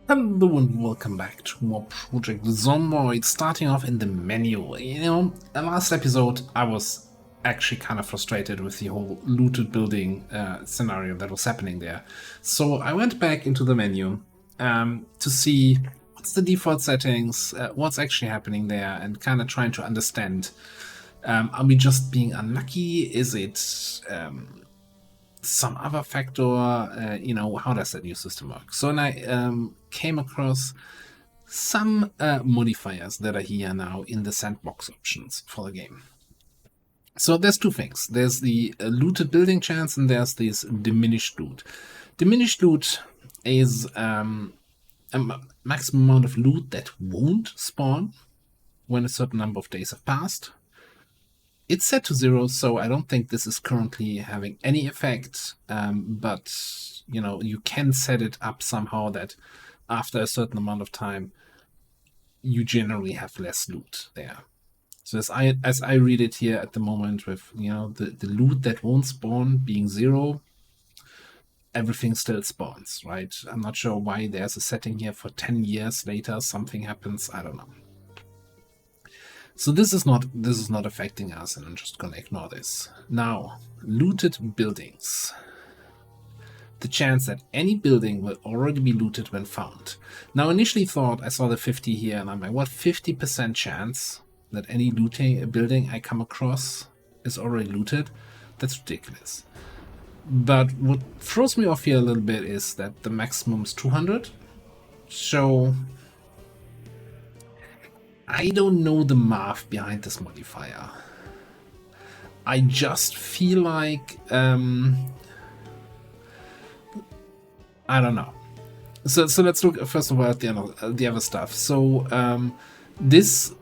Hello and welcome back to more Project Zomboid, starting off in the menu. In the last episode I was actually kind of frustrated with the whole looted building scenario that was happening there. So I went back into the menu to see what's the default settings, what's actually happening there, and kind of trying to understand, are we just being unlucky? Is it some other factor? How does that new system work? So and I came across some modifiers that are here now in the sandbox options for the game. So there's two things. There's the looted building chance and there's this diminished loot. Diminished loot is a maximum amount of loot that won't spawn when a certain number of days have passed. It's set to 0, so I don't think this is currently having any effect, but you can set it up somehow that after a certain amount of time you generally have less loot there. So as I read it here at the moment, with the loot that won't spawn being 0, everything still spawns, right? I'm not sure why there's a setting here for 10 years later something happens. I don't know. So this is not affecting us, and I'm just gonna ignore this. Now, looted buildings. The chance that any building will already be looted when found. Now, initially thought I saw the 50 here, and I'm like, what, 50% chance that any building I come across is already looted? That's ridiculous. But what throws me off here a little bit is that the maximum is 200. So I don't know the math behind this modifier. I just feel like I don't know. So let's look first of all at the other stuff. So this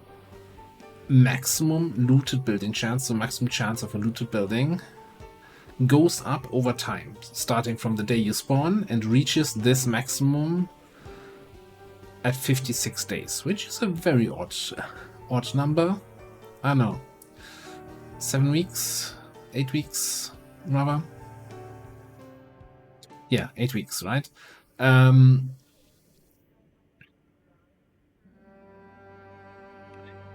maximum looted building chance, so maximum chance of a looted building, goes up over time, starting from the day you spawn, and reaches this maximum at 56 days, which is a very odd number. I don't know. 7 weeks? 8 weeks, rather? Yeah, 8 weeks, right?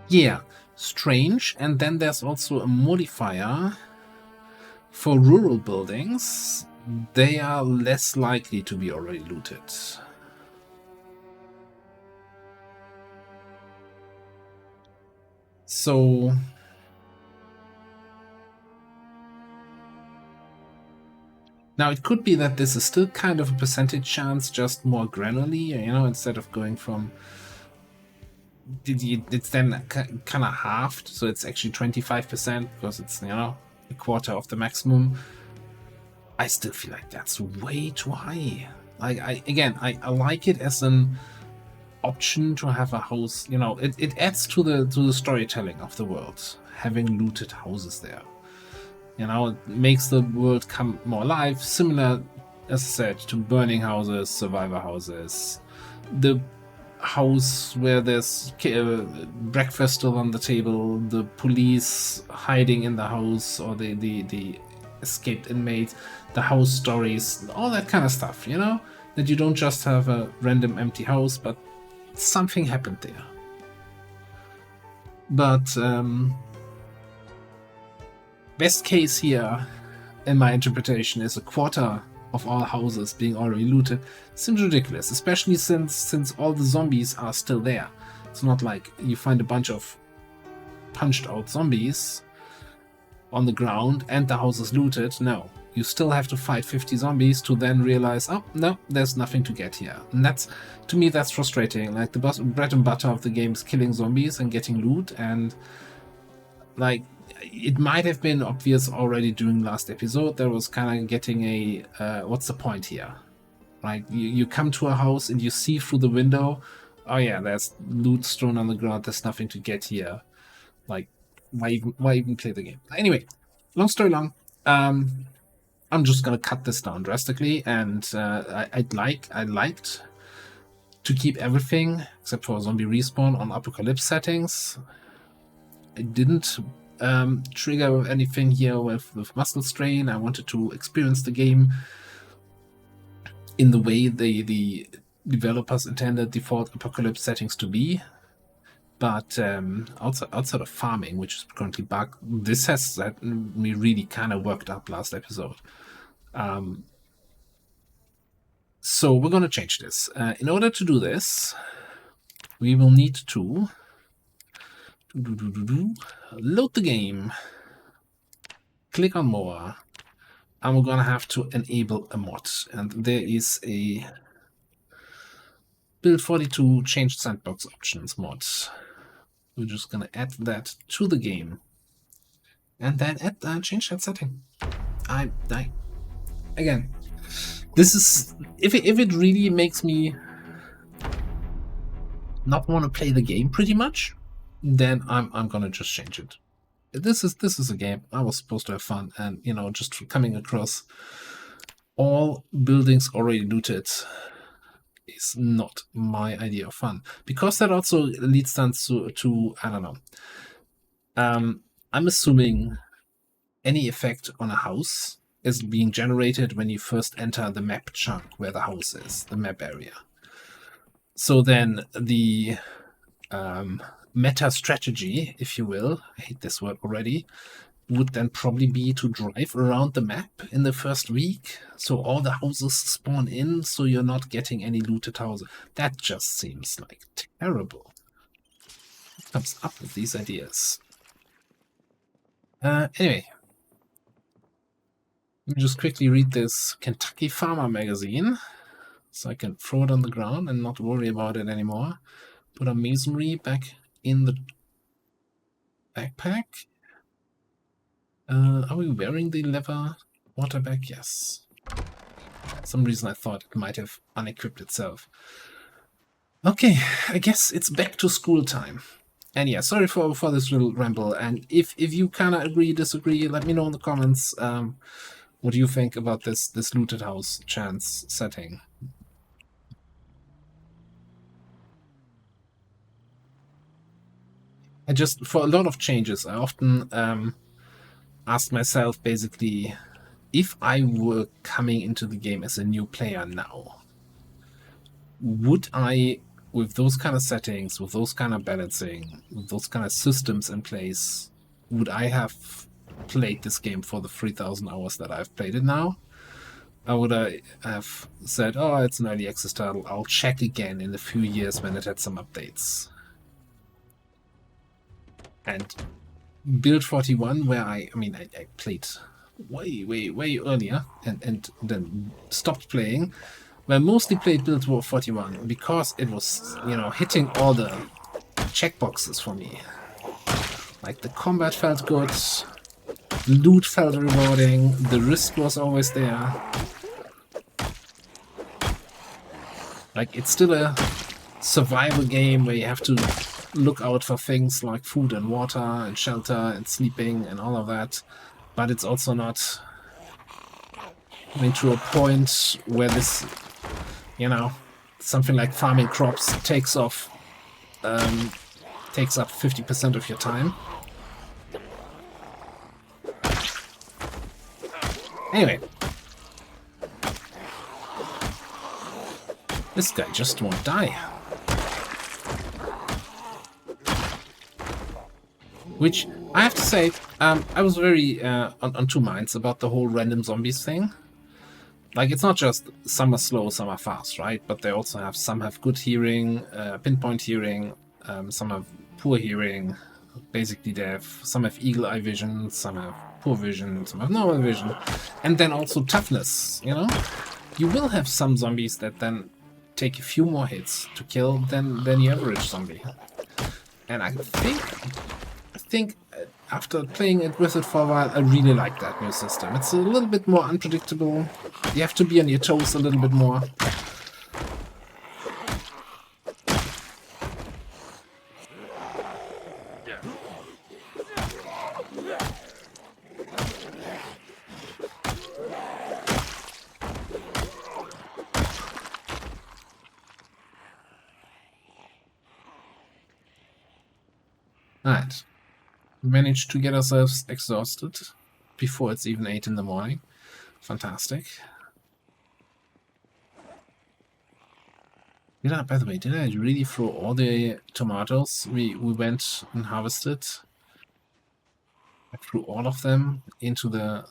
Yeah, strange. And then there's also a modifier for rural buildings. They are less likely to be already looted. So now it could be that this is still kind of a percentage chance, just more granularly, instead of going from, it's then kind of halved, so it's actually 25% because it's a quarter of the maximum. I still feel like that's way too high. Like I like it as an option to have a house. It adds to the storytelling of the world, having looted houses there. It makes the world come more alive, similar, as I said, to burning houses, survivor houses, the house where there's breakfast still on the table, the police hiding in the house, or the escaped inmate, the house stories, all that kind of stuff, that you don't just have a random empty house, but something happened there. But best case here, in my interpretation, is a quarter of all houses being already looted. Seems ridiculous, especially since all the zombies are still there. It's not like you find a bunch of punched out zombies on the ground and the house is looted. No, you still have to fight 50 zombies to then realize, oh no, there's nothing to get here. And that's, to me, that's frustrating. Like, the bread and butter of the game is killing zombies and getting loot, and like, it might have been obvious already during last episode. There was kind of getting a what's the point here? Like, you come to a house and you see through the window, oh yeah, there's loot strewn on the ground, there's nothing to get here. Like, why even play the game? Anyway, long story long, I'm just gonna cut this down drastically, and I'd liked to keep everything except for zombie respawn on apocalypse settings. I didn't trigger anything here with muscle strain. I wanted to experience the game in the way the developers intended default apocalypse settings to be. But outside of farming, which is currently bugged, this has that me really kind of worked up last episode. So we're going to change this. In order to do this, we will need to load the game, click on more, and we're going to have to enable a mod. And there is a build 42 change sandbox options mod. We're just going to add that to the game and then change that setting. Again, this is if it really makes me not want to play the game pretty much, then I'm gonna just change it. This is a game. I was supposed to have fun, and just coming across all buildings already looted is not my idea of fun, because that also leads then to I don't know. I'm assuming any effect on a house is being generated when you first enter the map chunk where the house is, the map area. So then the meta strategy, if you will, I hate this word already, would then probably be to drive around the map in the first week, so all the houses spawn in, so you're not getting any looted houses. That just seems like terrible. Who comes up with these ideas? Anyway, let me just quickly read this Kentucky Farmer magazine, so I can throw it on the ground and not worry about it anymore. Put our masonry back in the backpack. Are we wearing the leather water bag? Yes. For some reason I thought it might have unequipped itself. Okay, I guess it's back to school time. And yeah, sorry for this little ramble. And if you kind of agree, disagree, let me know in the comments. What do you think about this looted house chance setting? I just, for a lot of changes, I often ask myself basically, if I were coming into the game as a new player now, would I, with those kind of settings, with those kind of balancing, with those kind of systems in place, would I have played this game for the 3,000 hours that I've played it now? Or would I have said, oh, it's an early access title, I'll check again in a few years when it had some updates? And build 41, where I played way earlier and then stopped playing, where I mostly played build 41 because it was, hitting all the checkboxes for me. Like the combat felt good, loot felt rewarding, the risk was always there. Like, it's still a survival game where you have to look out for things like food and water and shelter and sleeping and all of that, but it's also not coming to a point where this, something like farming crops takes up 50% of your time. Anyway, this guy just won't die. Which, I have to say, I was very on two minds about the whole random zombies thing. Like, it's not just some are slow, some are fast, right? But they also have, some have good hearing, pinpoint hearing, some have poor hearing. Basically, some have eagle eye vision, some have poor vision, some have normal vision. And then also toughness, You will have some zombies that then take a few more hits to kill than the average zombie. And I think after playing it with it for a while, I really like that new system. It's a little bit more unpredictable. You have to be on your toes a little bit more. Alright. Managed to get ourselves exhausted before it's even 8 in the morning. Fantastic. By the way, did I really throw all the tomatoes we went and harvested? I threw all of them into the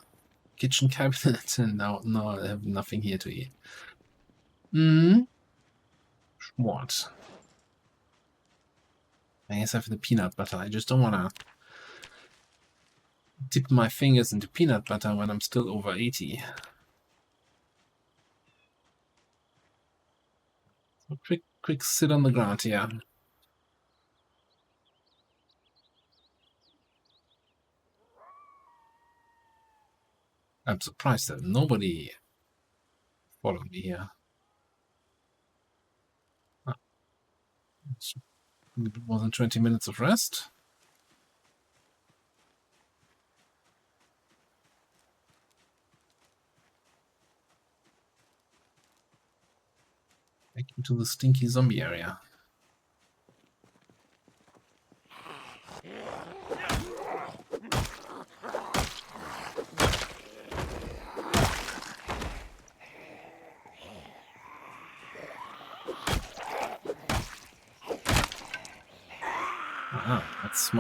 kitchen cabinet, and now I have nothing here to eat. Hmm. What? I guess I have the peanut butter. I just don't want to dip my fingers into peanut butter when I'm still over 80. So quick sit on the ground here. I'm surprised that nobody followed me here. More than 20 minutes of rest. Back into the stinky zombie area. That's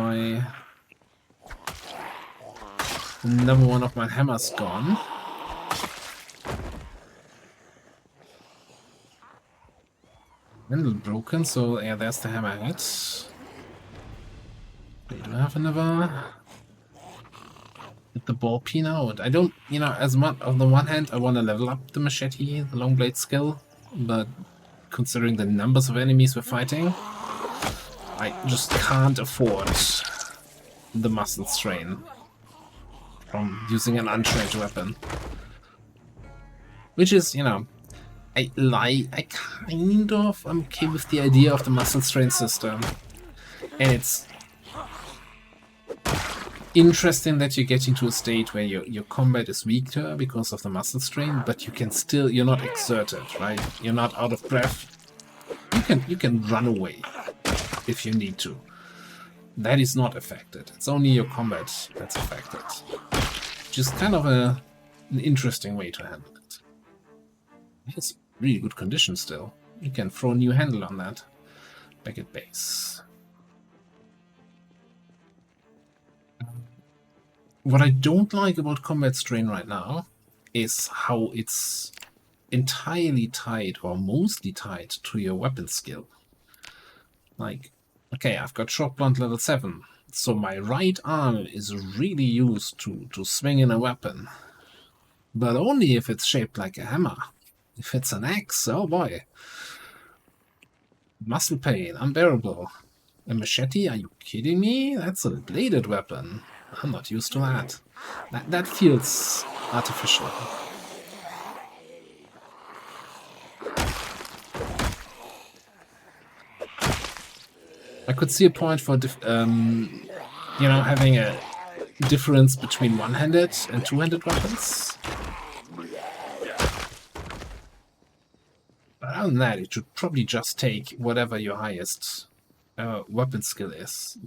another one of my hammers gone. Handle broken, so yeah, there's the hammerhead. Do I have another? Get the ball peen out. I don't, as much on the one hand, I want to level up the machete, the long blade skill, but considering the numbers of enemies we're fighting, I just can't afford the muscle strain from using an untrained weapon. Which is, I kind of am okay with the idea of the muscle strain system. And it's interesting that you're getting to a state where your combat is weaker because of the muscle strain, but you're not exerted, right? You're not out of breath. You can run away if you need to. That is not affected. It's only your combat that's affected. Which is kind of an interesting way to handle it. It's really good condition still. You can throw a new handle on that back at base. What I don't like about combat strain right now is how it's entirely tied, or mostly tied, to your weapon skill. Like, okay, I've got shock blunt level 7, so my right arm is really used to swinging a weapon. But only if it's shaped like a hammer. If it's an axe, oh boy. Muscle pain, unbearable. A machete? Are you kidding me? That's a bladed weapon. I'm not used to that. That feels artificial. I could see a point for having a difference between one-handed and two-handed weapons. But other than that, it should probably just take whatever your highest weapon skill is,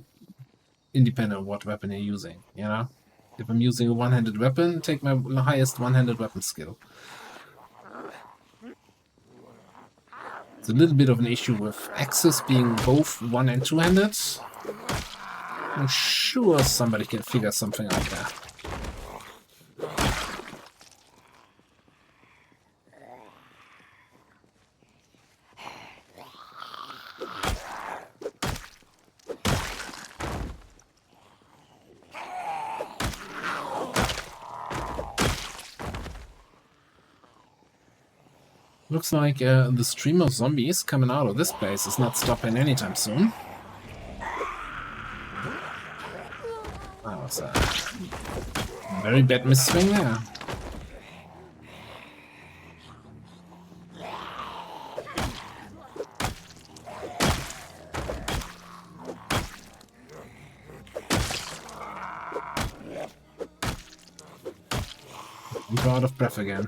independent of what weapon you're using, If I'm using a one-handed weapon, take my highest one-handed weapon skill. It's a little bit of an issue with axes being both one- and two-handed. I'm sure somebody can figure something out there. Looks like the stream of zombies coming out of this place is not stopping anytime soon. That was a very bad misswing there. I'm out of breath again.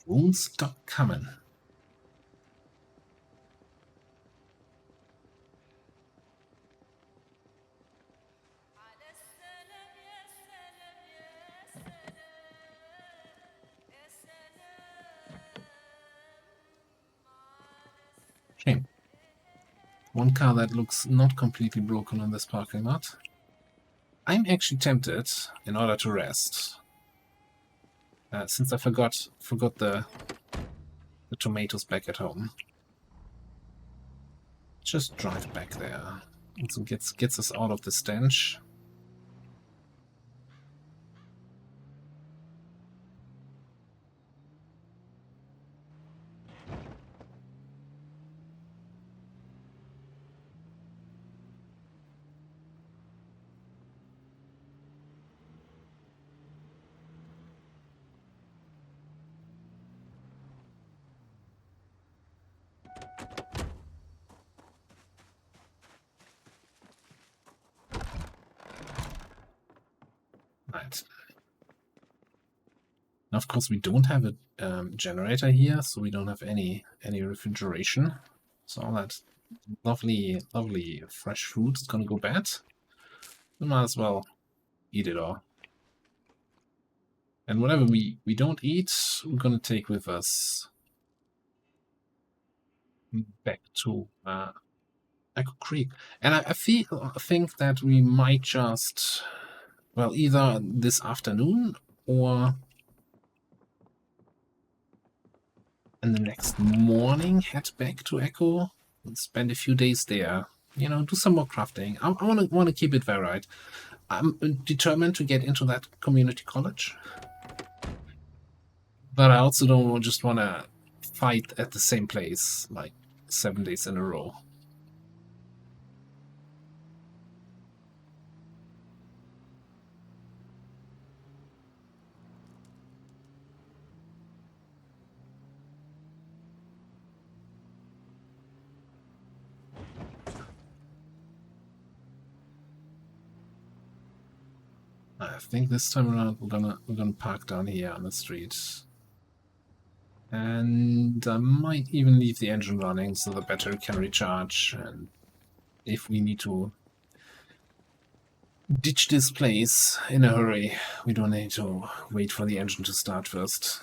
Won't stop coming. Okay. One car that looks not completely broken in this parking lot. I'm actually tempted, in order to rest, since I forgot the tomatoes back at home, just drive back there. Also gets us out of the stench. Right. Now, of course, we don't have a generator here, so we don't have any refrigeration. So all that lovely fresh food is gonna go bad. We might as well eat it all. And whatever we don't eat, we're gonna take with us back to Echo Creek. And I think that we might just, well, either this afternoon or in the next morning head back to Echo and spend a few days there. You know, do some more crafting. I want to keep it varied. I'm determined to get into that community college, but I also don't just want to fight at the same place like 7 days in a row. I think this time around we're gonna park down here on the street. And I might even leave the engine running so the battery can recharge, and if we need to ditch this place in a hurry, we don't need to wait for the engine to start first.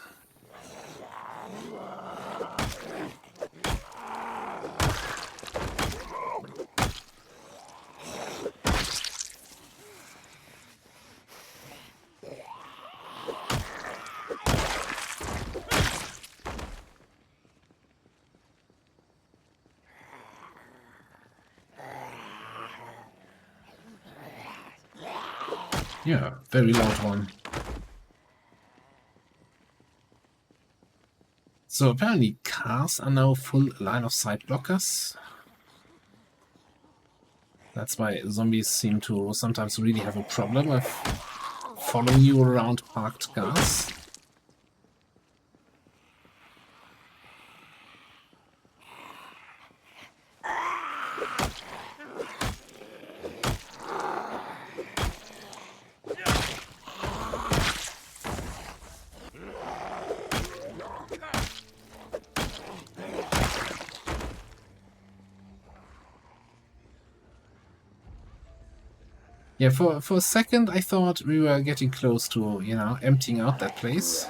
Yeah, very loud one. So apparently cars are now full line of sight blockers. That's why zombies seem to sometimes really have a problem with following you around parked cars. Yeah, for a second I thought we were getting close to, you know, emptying out that place.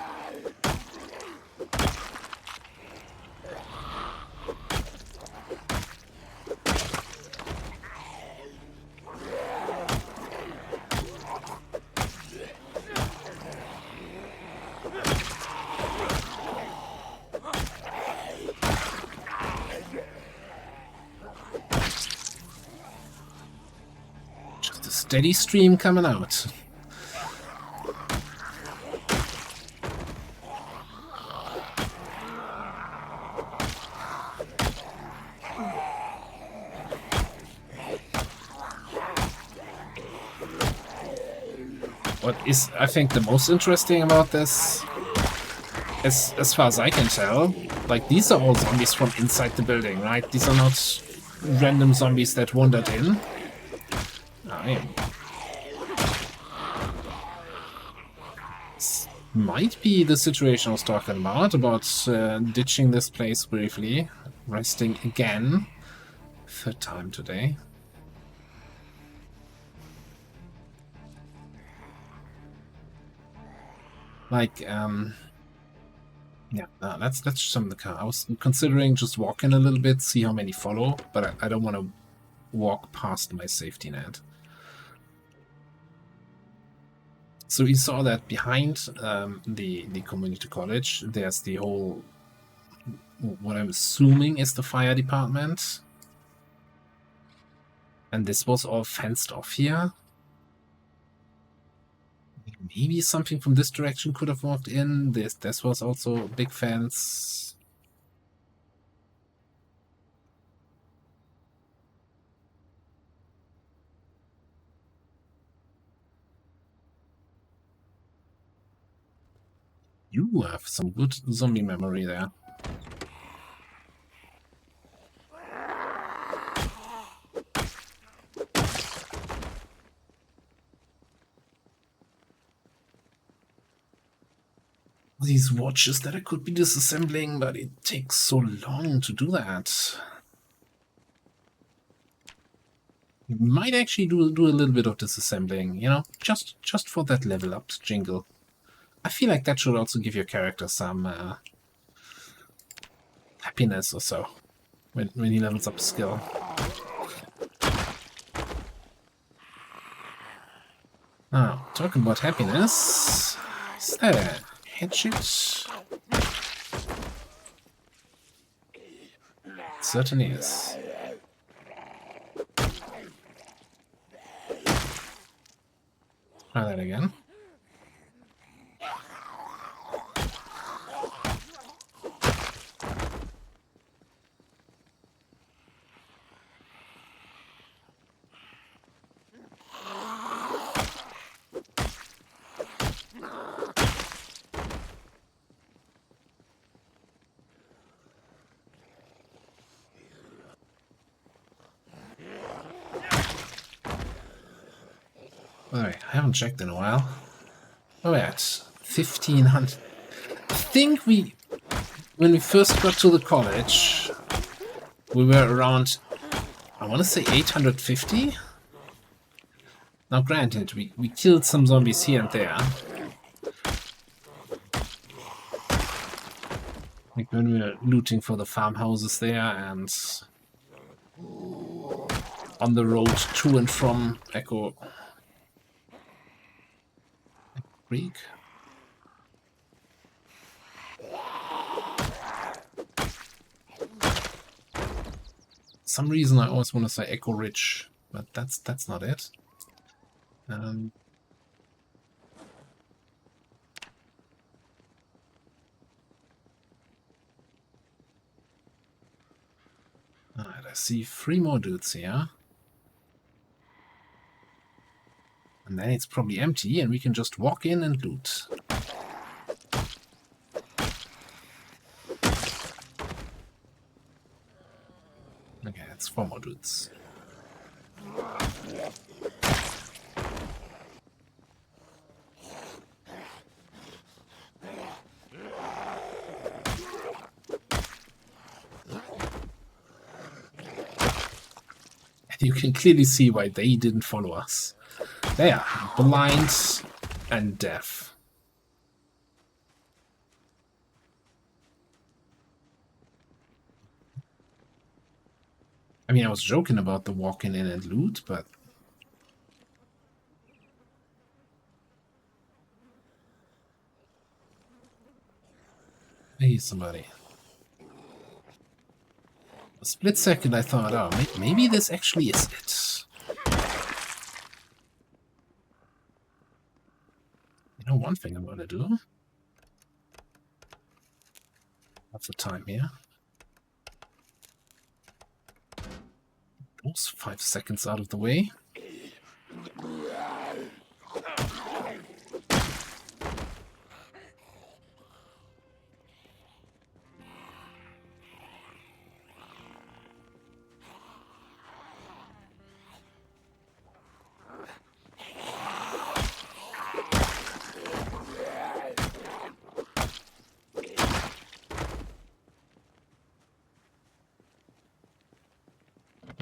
Just a steady stream coming out. What is, I think, the most interesting about this, as far as I can tell, like, these are all zombies from inside the building, right? These are not random zombies that wandered in. This might be the situation I was talking about ditching this place briefly, resting again, third time today. Like, Yeah, no, let's jump in the car. I was considering just walking a little bit, see how many follow, but I don't want to walk past my safety net. So we saw that behind the community college, there's the whole, what I'm assuming is the fire department. And this was all fenced off here. Maybe something from this direction could have walked in. This was also a big fence. You have some good zombie memory there. These watches that I could be disassembling, but it takes so long to do that. You might actually do a little bit of disassembling, you know, just for that level up jingle. I feel like that should also give your character some happiness or so when he levels up skill. Now, talking about happiness, is that a hatchet? It certainly is. Try that again. Alright, I haven't checked in a while. Oh, we're at 1500. I think when we first got to the college, we were around, I want to say 850. Now granted, we killed some zombies here and there. Like when we were looting for the farmhouses there and on the road to and from Echo Creek. Some reason I always want to say Echo Ridge, but that's not it. Alright, I see 3 more dudes here. And then it's probably empty and we can just walk in and loot. Okay, it's 4 more dudes. You can clearly see why they didn't follow us. They are blind and deaf. I mean, I was joking about the walking in and loot, but... Hey, somebody. A split second I thought, oh, maybe this actually is it. You know, one thing I'm gonna do. Have the time here. Those 5 seconds out of the way.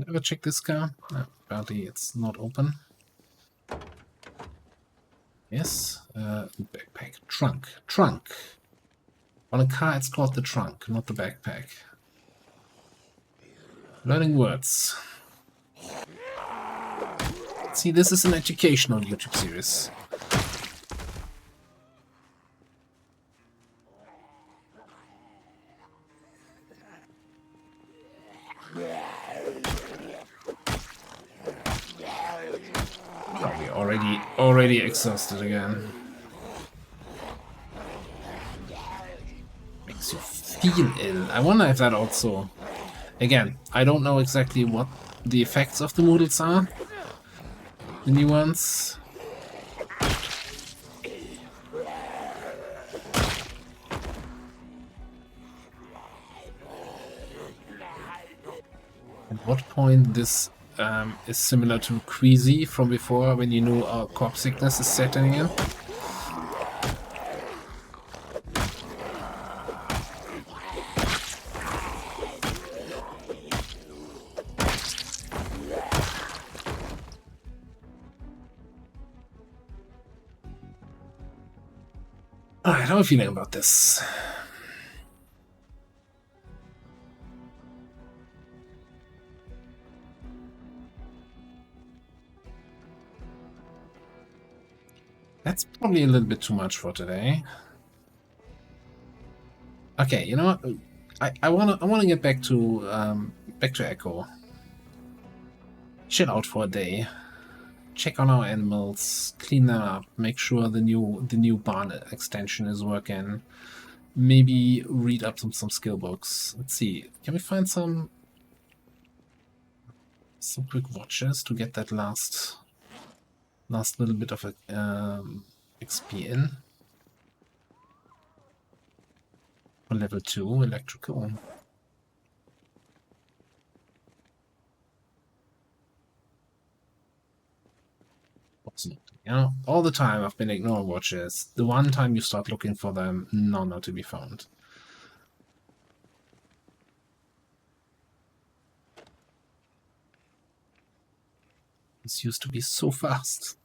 Ever check this car? No, apparently it's not open. Yes, backpack, trunk. On a car, it's called the trunk, not the backpack. Learning words. See, this is an educational YouTube series. Oh, we're already exhausted again. Makes you feel ill. I wonder if that also... Again, I don't know exactly what the effects of the noodles are. The new ones. At what point this is similar to Queasy from before, when you know our corpse sickness is setting in. Alright, how am I feeling about this? That's probably a little bit too much for today. Okay, you know what? I wanna get back to Echo. Chill out for a day. Check on our animals, clean them up, make sure the new barn extension is working. Maybe read up some skill books. Let's see. Can we find some quick watches to get that last little bit of XP in? For level 2 electrical. You know, all the time I've been ignoring watches. The one time you start looking for them, none are to be found. This used to be so fast.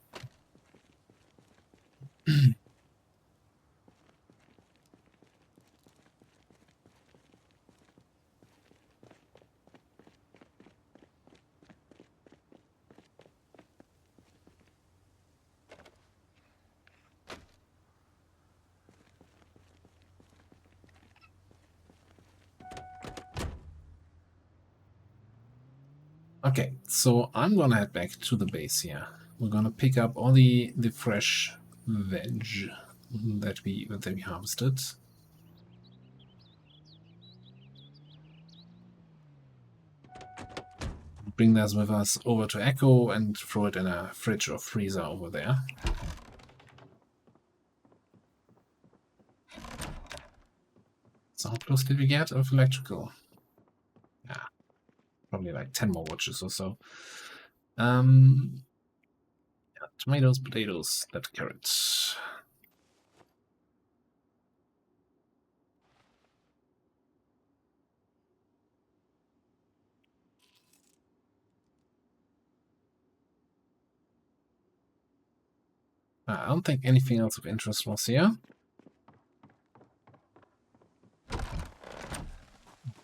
Okay, so I'm gonna head back to the base here. We're gonna pick up all the fresh veg that we harvested. Bring this with us over to Echo and throw it in a fridge or freezer over there. So how close did we get of electrical? Yeah, probably like 10 more watches or so. Yeah, tomatoes, potatoes, that carrot. I don't think anything else of interest was here.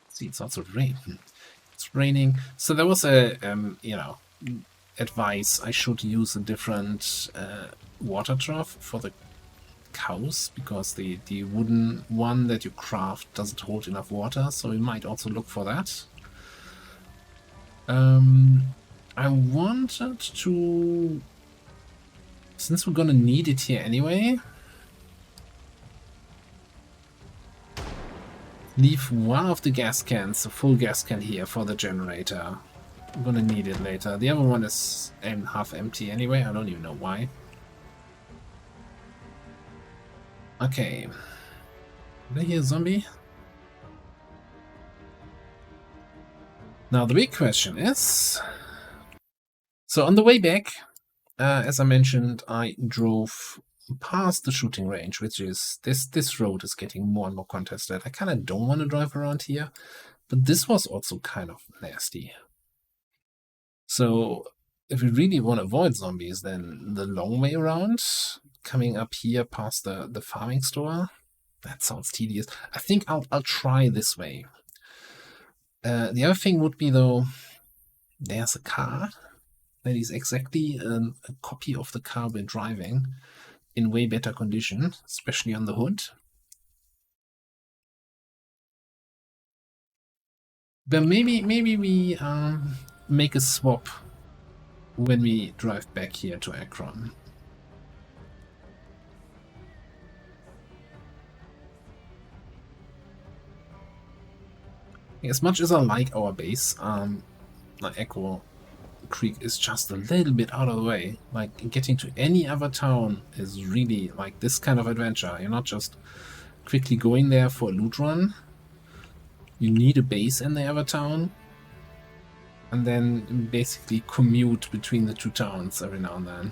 See, it's also raining. It's raining. So there was a, you know, advice I should use a different water trough for the cows, because the wooden one that you craft doesn't hold enough water, so we might also look for that. I wanted to, since we're gonna need it here anyway, leave one of the gas cans, a full gas can here for the generator. I'm gonna need it later. The other one is half empty anyway, I don't even know why. Okay. Did I hear a zombie? Now the big question is... So on the way back, as I mentioned, I drove past the shooting range, which is... This road is getting more and more contested. I kind of don't want to drive around here, but this was also kind of nasty. So if we really want to avoid zombies, then the long way around, coming up here past the farming store. That sounds tedious. I think I'll try this way. The other thing would be, though, there's a car that is exactly a copy of the car we're driving in way better condition, especially on the hood. But maybe we make a swap when we drive back here to Akron. As much as I like our base, like Echo Creek is just a little bit out of the way. Like, getting to any other town is really like this kind of adventure. You're not just quickly going there for a loot run. You need a base in the other town, and then basically commute between the two towns every now and then.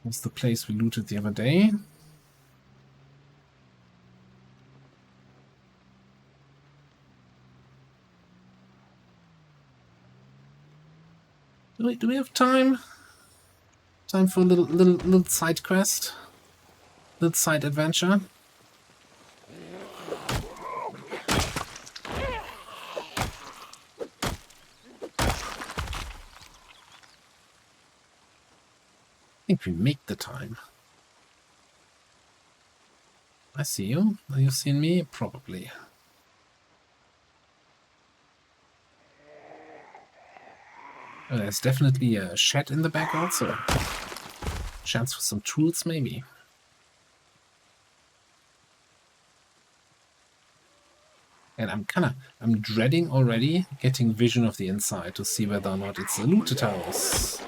That's the place we looted the other day. Do we have time? Time for a little side quest? Little side adventure? I think we make the time. I see you. Are you seeing me? Probably. There's definitely a shed in the back also. Chance for some tools, maybe. And I'm dreading already getting vision of the inside to see whether or not it's a looted house.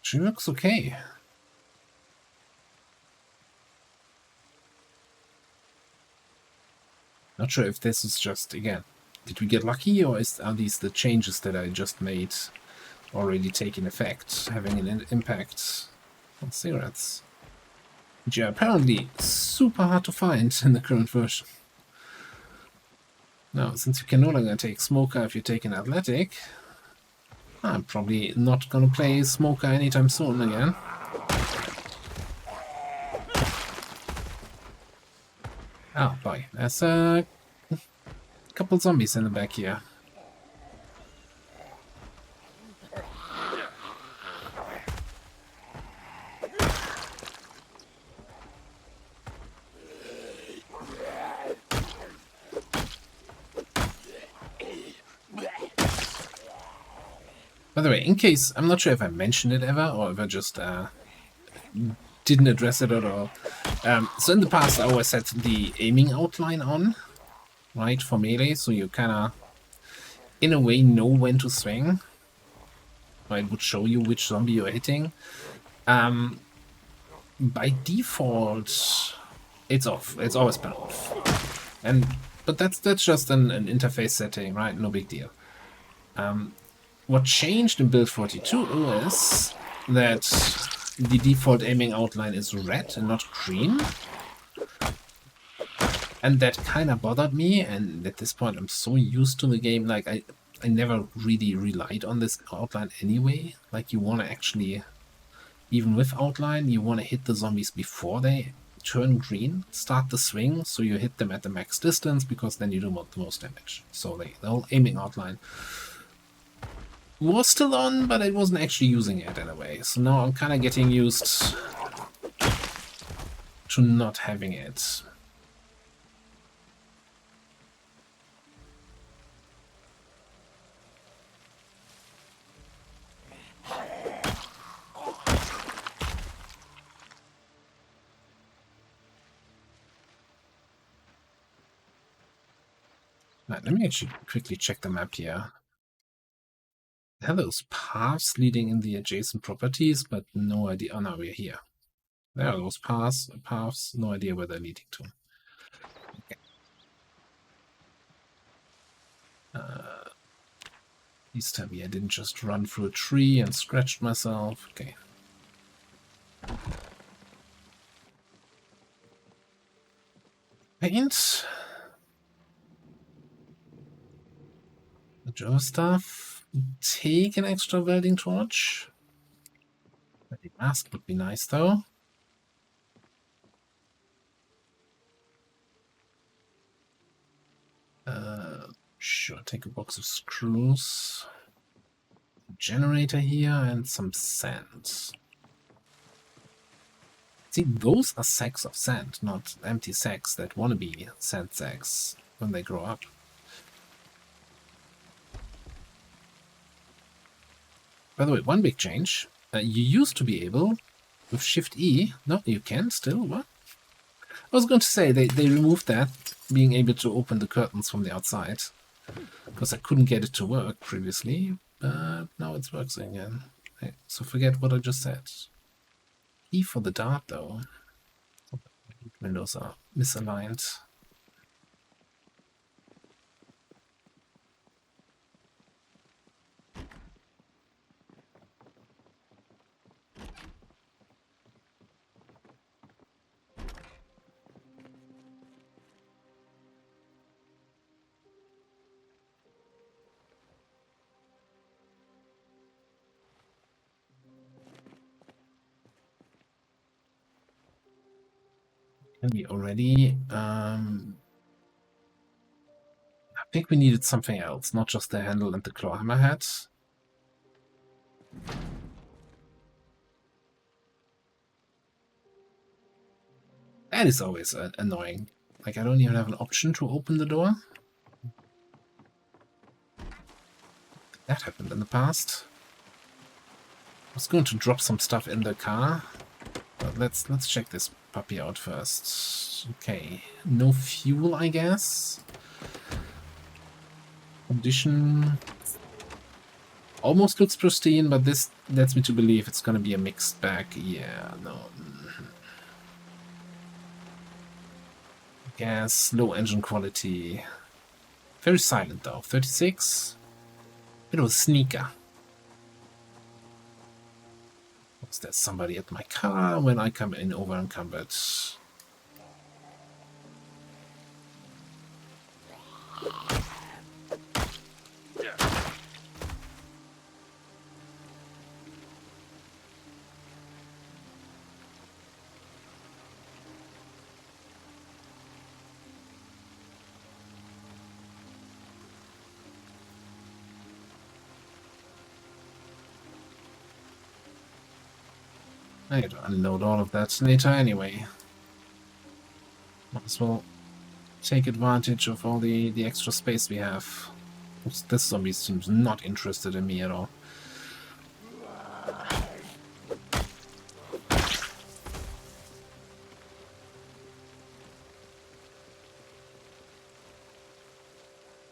She looks okay. Not sure if this is just, again, did we get lucky, or are these the changes that I just made already taking effect, having an impact on cigarettes? Which are apparently super hard to find in the current version. Now, since you can no longer take Smoker if you take an Athletic, I'm probably not gonna play Smoker anytime soon again. Oh boy, there's a couple zombies in the back here. By the way, in case, I'm not sure if I mentioned it ever, or if I just didn't address it at all. So in the past, I always had the aiming outline on, right, for melee, so you kind of, in a way, know when to swing. It would show you which zombie you're hitting. By default, it's off. It's always been off. But that's just an interface setting, right? No big deal. What changed in build 42 is that the default aiming outline is red and not green. And that kind of bothered me, and at this point I'm so used to the game, like I never really relied on this outline anyway. Like, you want to actually, even with outline, you want to hit the zombies before they turn green, start the swing, so you hit them at the max distance, because then you do the most damage. So the whole aiming outline was still on, but I wasn't actually using it in a way. So now I'm kind of getting used to not having it. Right, let me actually quickly check the map here. There are those paths leading in the adjacent properties, but no idea. Oh, no, we're here. There are those paths, no idea where they're leading to. Okay. Please tell me I didn't just run through a tree and scratched myself. Okay. Paint. The Joe stuff. Take an extra welding torch. The mask would be nice though. Sure, take a box of screws. Generator here and some sand. See, those are sacks of sand, not empty sacks that want to be sand sacks when they grow up. By the way, one big change. You used to be able, with Shift-E... No, you can still? What? I was going to say, they removed that, being able to open the curtains from the outside. Because I couldn't get it to work previously, but now it's working again. Okay, so forget what I just said. E for the dart, though. Windows are misaligned. Can we already? I think we needed something else, not just the handle and the claw hammerhead. That is always annoying. Like, I don't even have an option to open the door. That happened in the past. I was going to drop some stuff in the car. But let's check this puppy out first. Okay, no fuel, I guess. Condition almost looks pristine, but this lets me to believe it's gonna be a mixed bag. Yeah, no. Gas, low engine quality. Very silent though. 36. Bit of a sneaker. Was there somebody at my car when I come in over encumbered? I had to unload all of that later anyway. Might as well take advantage of all the extra space we have. This zombie seems not interested in me at all.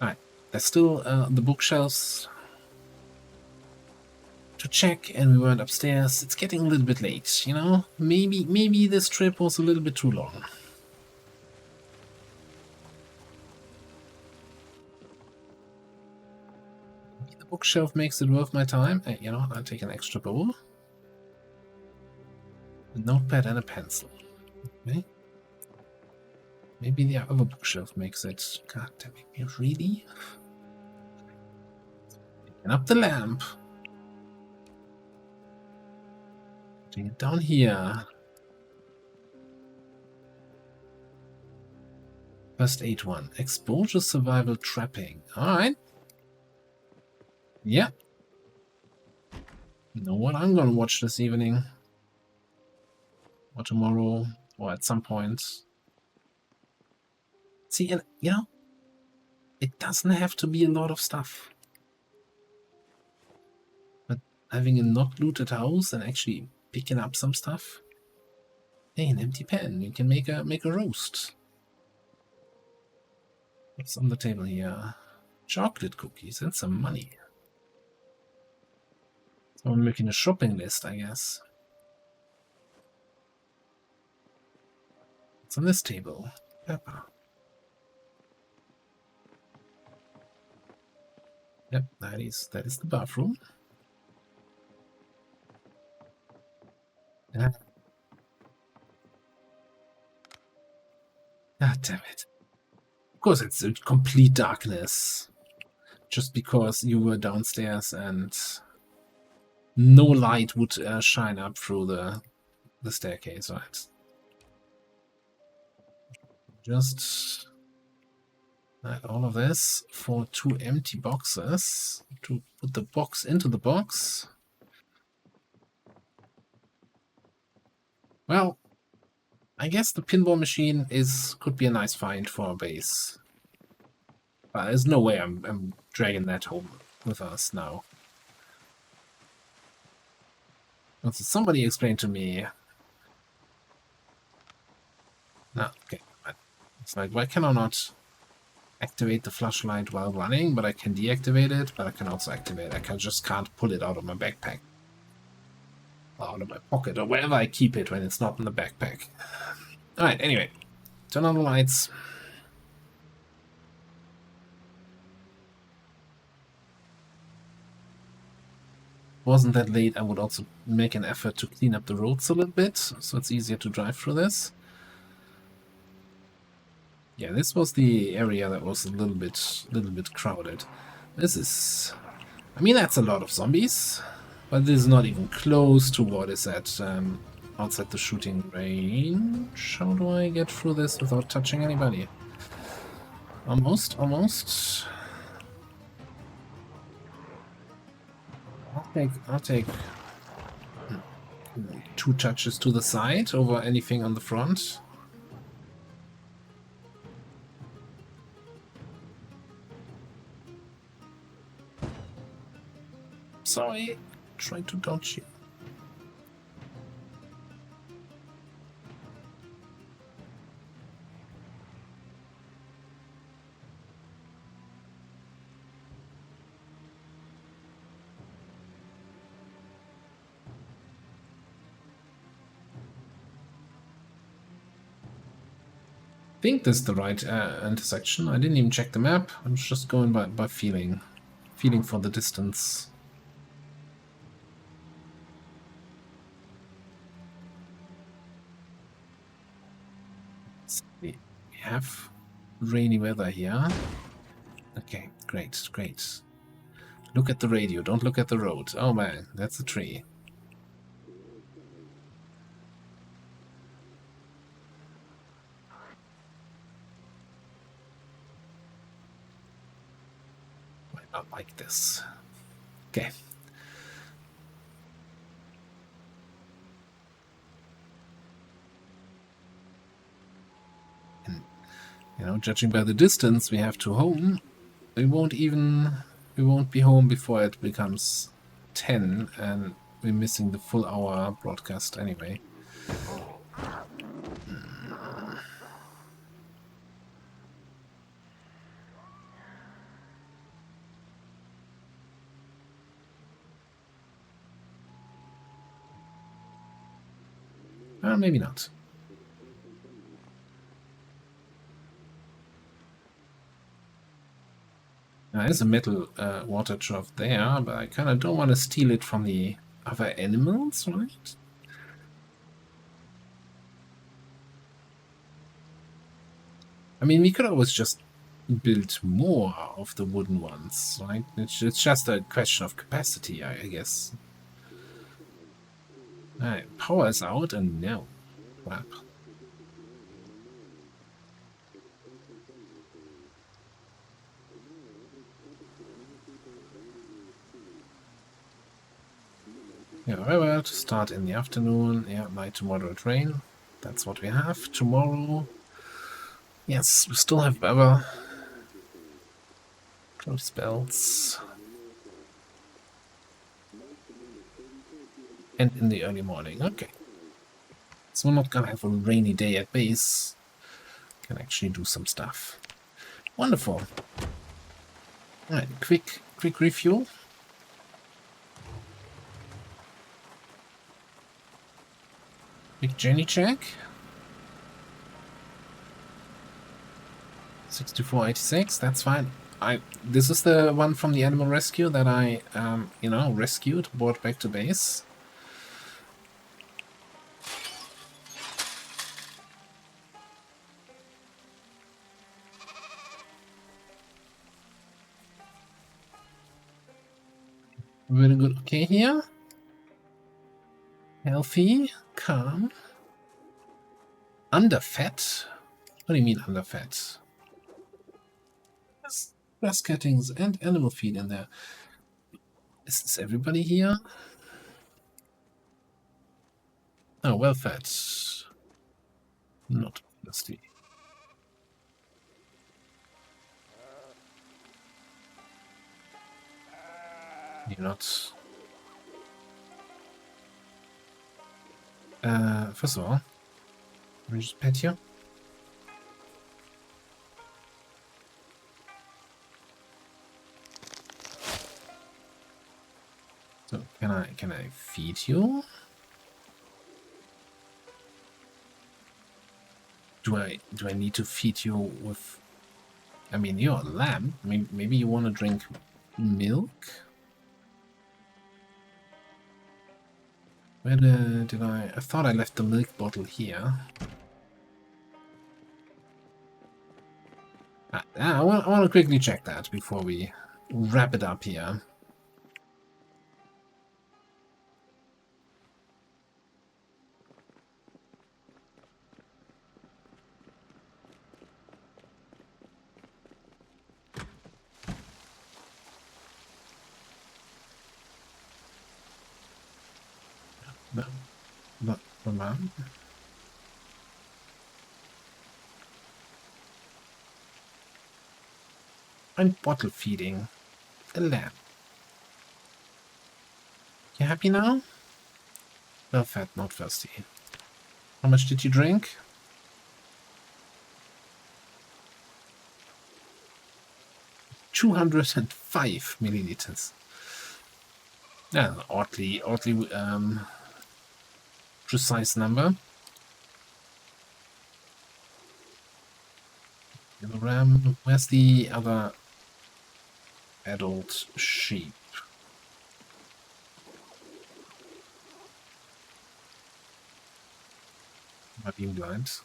Alright, there's still the bookshelves to check, and we weren't upstairs. It's getting a little bit late, you know? Maybe this trip was a little bit too long. The bookshelf makes it worth my time. Hey, you know, I'll take an extra bowl. A notepad and a pencil. Okay. Maybe the other bookshelf makes it. God damn it, really? Picking up the lamp. Putting it down here. First aid 1. Exposure survival trapping. Alright. Yeah. You know what I'm gonna watch this evening. Or tomorrow. Or at some point. See, and you know, it doesn't have to be a lot of stuff. But having a not looted house and actually picking up some stuff. Hey, an empty pan. You can make a roast. What's on the table here? Chocolate cookies and some money. So I'm making a shopping list, I guess. What's on this table? Pepper. Yep, that is the bathroom. Ah, damn it. Of course, it's a complete darkness. Just because you were downstairs and no light would shine up through the staircase, right? Just add all of this for 2 empty boxes to put the box into the box. Well, I guess the pinball machine could be a nice find for a base. But there's no way I'm dragging that home with us now. Also, somebody explain to me. No, okay. It's like, why can I not activate the flashlight while running? But I can deactivate it, but I can also activate it. I just can't pull it out of my backpack. Or out of my pocket, or wherever I keep it when it's not in the backpack. Alright, anyway. Turn on the lights. Wasn't that late, I would also make an effort to clean up the roads a little bit, so it's easier to drive through this. Yeah, this was the area that was a little bit crowded. This is, I mean, that's a lot of zombies, but this is not even close to what is at outside the shooting range. How do I get through this without touching anybody? Almost. I'll take 2 touches to the side over anything on the front. Sorry, trying to dodge you. I think this is the right intersection. I didn't even check the map. I'm just going by feeling for the distance. We have rainy weather here. Okay, great. Look at the radio, don't look at the road. Oh man, that's a tree. Why not like this? Okay. And, you know, judging by the distance we have to home, we won't be home before it becomes 10, and we're missing the full hour broadcast anyway. Maybe not. There's a metal water trough there, but I kind of don't want to steal it from the other animals, right? I mean, we could always just build more of the wooden ones, right? It's just a question of capacity, I guess. Alright, power is out, and no. Crap. Yeah, however, to start in the afternoon, yeah, light to moderate rain. That's what we have. Tomorrow, yes, we still have weather. Close spells. And in the early morning, okay. So we're not gonna have a rainy day at base. Can actually do some stuff. Wonderful. All right, quick refuel. Quick journey check. 6486, that's fine. This is the one from the animal rescue that I rescued, brought back to base. Very good. Okay, here. Healthy, calm. Underfed? What do you mean underfed? There's grass cuttings and animal feed in there. Is this everybody here? Oh, well fed. Not thirsty. You're not. First of all, let me just pet you. So can I feed you? Do I need to feed you with? I mean, you're a lamb. Maybe you want to drink milk. Where did I? I thought I left the milk bottle here. I want to quickly check that before we wrap it up here. The man. I'm bottle feeding the lamb. You happy now? Well fed, not thirsty. How much did you drink? $205 milliliters. Yeah, oddly precise number. Kilogram. Where's the other adult sheep? Am I being blind?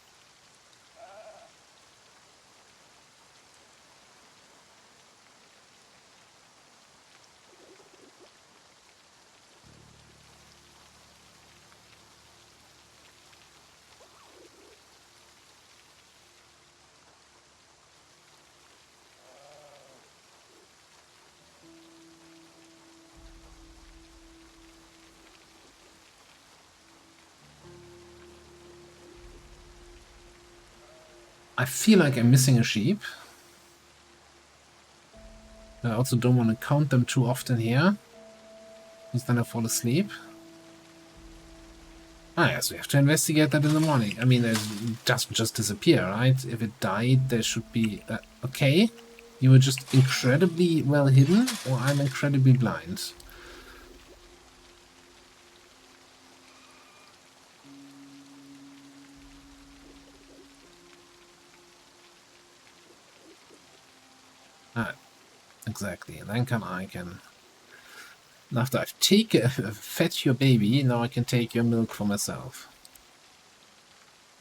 I feel like I'm missing a sheep. I also don't want to count them too often here, because then I fall asleep. Ah, yes, we have to investigate that in the morning. I mean, it doesn't just disappear, right? If it died, there should be... okay, you were just incredibly well hidden, or I'm incredibly blind. Ah, exactly. And then I can... After I've fed your baby, now I can take your milk for myself.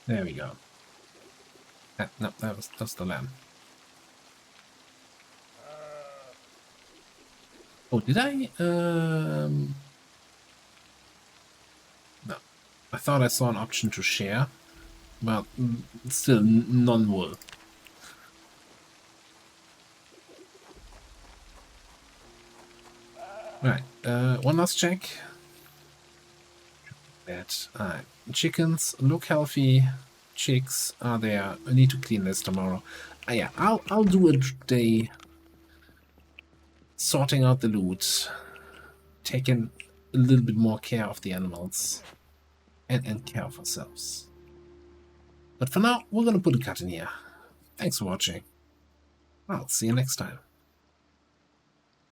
There we go. No, that's the lamb. Oh, did I? No. I thought I saw an option to share. Well, still non-wool. Right, one last check. Alright, chickens look healthy. Chicks are there. I need to clean this tomorrow. Yeah, I'll do a day sorting out the loot, taking a little bit more care of the animals, and care of ourselves. But for now, we're gonna put a cut in here. Thanks for watching. I'll see you next time.